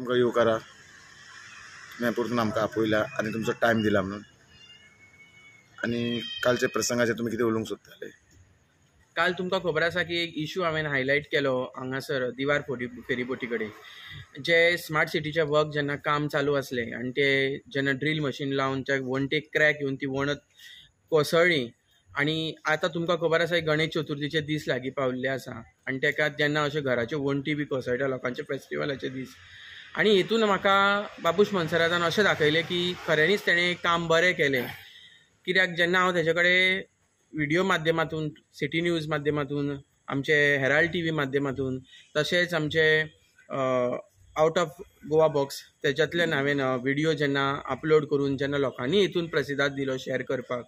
तुमकां येवकारा तुम्ही परतून आमकां आपयला आनी तुमचो टायम दिला म्हणून। आनी कालच्या प्रसंगाचेर तुमी कितें उलोवंक सोदताले? काल तुमकां खबर आसा की एक इशू हांवें हायलायट केलो हांगासर दिवार फेरीबोटी कडेन, जे स्मार्ट सिटीचे वर्क जेन्ना काम चालू आसलें आनी ते जेन्ना ड्रील मशीन लावन त्या वणटेक क्रॅक येवन ती वणत कोसळ्ळी। आनी आतां तुमकां खबर आसा गणेश चतुर्थीचे दीस लागीं पाविल्ले आसा आनी तेका जेन्ना अश्यो घराच्यो वणटी बी कोसळटा लोकांचे फेस्टिवलाचे दीस, आनी हेतून म्हाका बाबूश मनसरादान अशें दाखयलें की खऱ्यांनीच तेणें काम बरें केलें। कित्याक जेन्ना हांव तेजे कडेन व्हिडिओ माध्यमांतून, सिटी न्यूज माध्यमांतून, आमचे हेराल्ड टीव्ही माध्यमांतून, तशेंच आमचे आउट ऑफ गोवा बॉक्स तेज्यातल्यान हांवें व्हिडिओ जेन्ना अपलोड करून जेन्ना लोकांनी हितून प्रतिसाद दिलो शेअर करपाक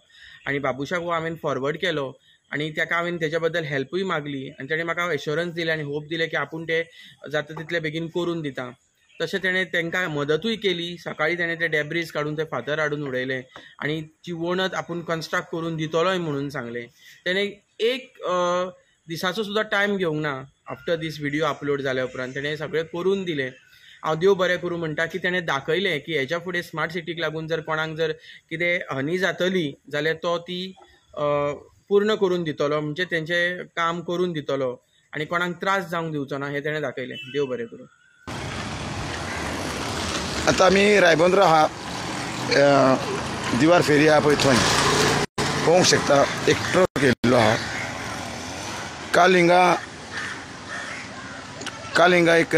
आनी बाबुशाक हो हांवें फॉरवर्ड केलो आनी ताका हांवें तेज्या बद्दल हेल्पूय मागली आनी ताणें म्हाका एश्योरन्स दिलें आनी होप दिलें की आपूण तें जाता तितले बेगीन करून दिता। तशें तेणें तांकां मदतूय केली। सकाळीं तेणें ते डॅब्रीज काडून ते फातर हाडून उडयले आनी ती वणत आपूण कन्स्ट्रक्ट करून दितलोय म्हणून सांगलें। तेणें एक दिसाचो सुद्दां टायम घेवंक ना। आफ्टर दीस व्हिडिओ अपलोड जाल्या उपरांत तेणें सगळें करून दिलें। हांव देव बरें करूं म्हणटा की तेणें दाखयलें की हेच्या फुडें स्मार्ट सिटीक लागून जर कोणाक जर कितें हानी जातली जाल्यार तो ती पूर्ण करून दितलो, म्हणजे तेंचें काम करून दितलो आनी कोणाक त्रास जावंक दिवचो ना हें तेणें दाखयलें। देव बरें करूं। आता आमी रायबंद्र आहा दिवार फेरी आहा पळय थंय पळोवंक शकता एक ट्रक येयल्लो आहा। काल हिंगा एक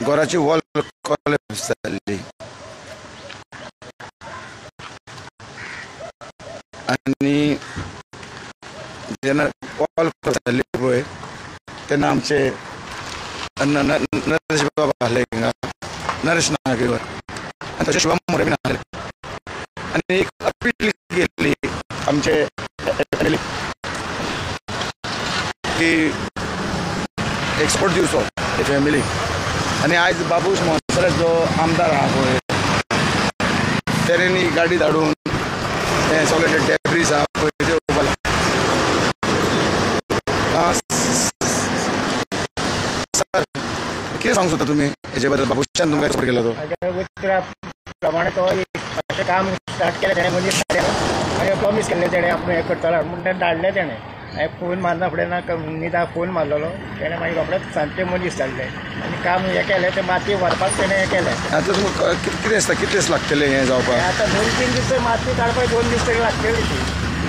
घराची वॉल कॉलेप्स जाल्ली आनी जेन्ना वॉल जाल्ली पळय तेन्ना आमचे नरेश बाबा आहले हिंगा, नरेश नागेवर आनी तशें शिवम मोरे बीन आहले आनी एक अपील केल्ली आमचे की एक्सपोर्ट दिवचो ते फॅमिलीक। आनी आयज बाबूश मनसर जो आमदार आहा पळय तेणें ही गाडी धाडून हे सगळे डॅब्रीज आहा पळय ते उबारला। सर कितें सांगूंक सोदता तुमी हेजे बद्दल? बाबूशान तुमकां सपोर्ट केला तो उतरा प्रमाणे तो अशें काम स्टार्ट केलें तेणें मनीस हाडून प्रॉमीस केल्लें तेणें आपूण हें करतलो म्हणून तेणें धाडलें। तेणें हांवें फोन मारना फुडें ना न्हिदा फोन मारलेलो तेणें मागीर रोखडेंच सांजचे मनीस धाडले आनी काम हें केलें तें माती व्हरपाक तेणें हें केलें। आतां तुमकां कितें दिसता कितें दीस लागतले हें जावपाक? आतां 2-3 दीस माती काडपाक 2 दीस तरी लागतली ती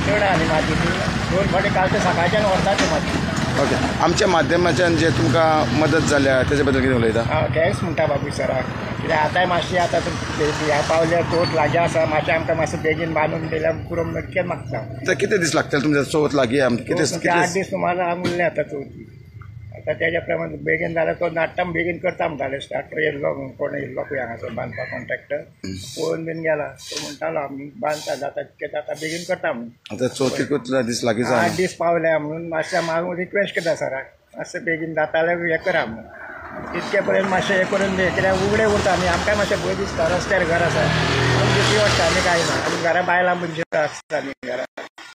चड आनी माती ती 2 फावटी काल ते सकाळच्यान व्हरता ती माती। ओके, आमच्या माध्यमाच्यान जे तुमकां मदत जाल्या तेजे बद्दल कितें उलयता? हांव थँक्स म्हणटा बाबू सराक, कित्याक आतांय मातशी आतां ह्या पावल्या चवथ लागीं आसा, मातशें आमकां मातशें बेगीन बांदून दिल्यार पुरो नक्की मागता। तर कितें दीस लागतले तुमचे चवथ लागीं? कितें 8 दीस सुमार उरले आतां चवथी। आतां तेज्या प्रमाणे बेगीन जाल्यार तो नाट्टा बेगीन करता म्हणटाले स्टार्ट येयल्लो कोण येयल्लो पळय हांगासर बांदपाक कॉन्ट्रॅक्टर पळोवन बीन गेला तो म्हणटालो आमी बांदता जाता तितकें जाता बेगीन करता म्हणून। आतां चवथीकूच दीस लागीं 8 दीस पावल्या म्हणून मातशें हांव रिक्वेस्ट करता सराक मातशें बेगीन जाता जाल्यार हें करा म्हणून। तितके पर्यंत मातशें हें करून दे, कित्याक उगडे उरता आमी आमकांय मातशें भंय दिसता रस्त्यार घर आसा भीती वाडटा आनी कांय ना आनी घरा बायलां मनशां आसता न्ही घरा।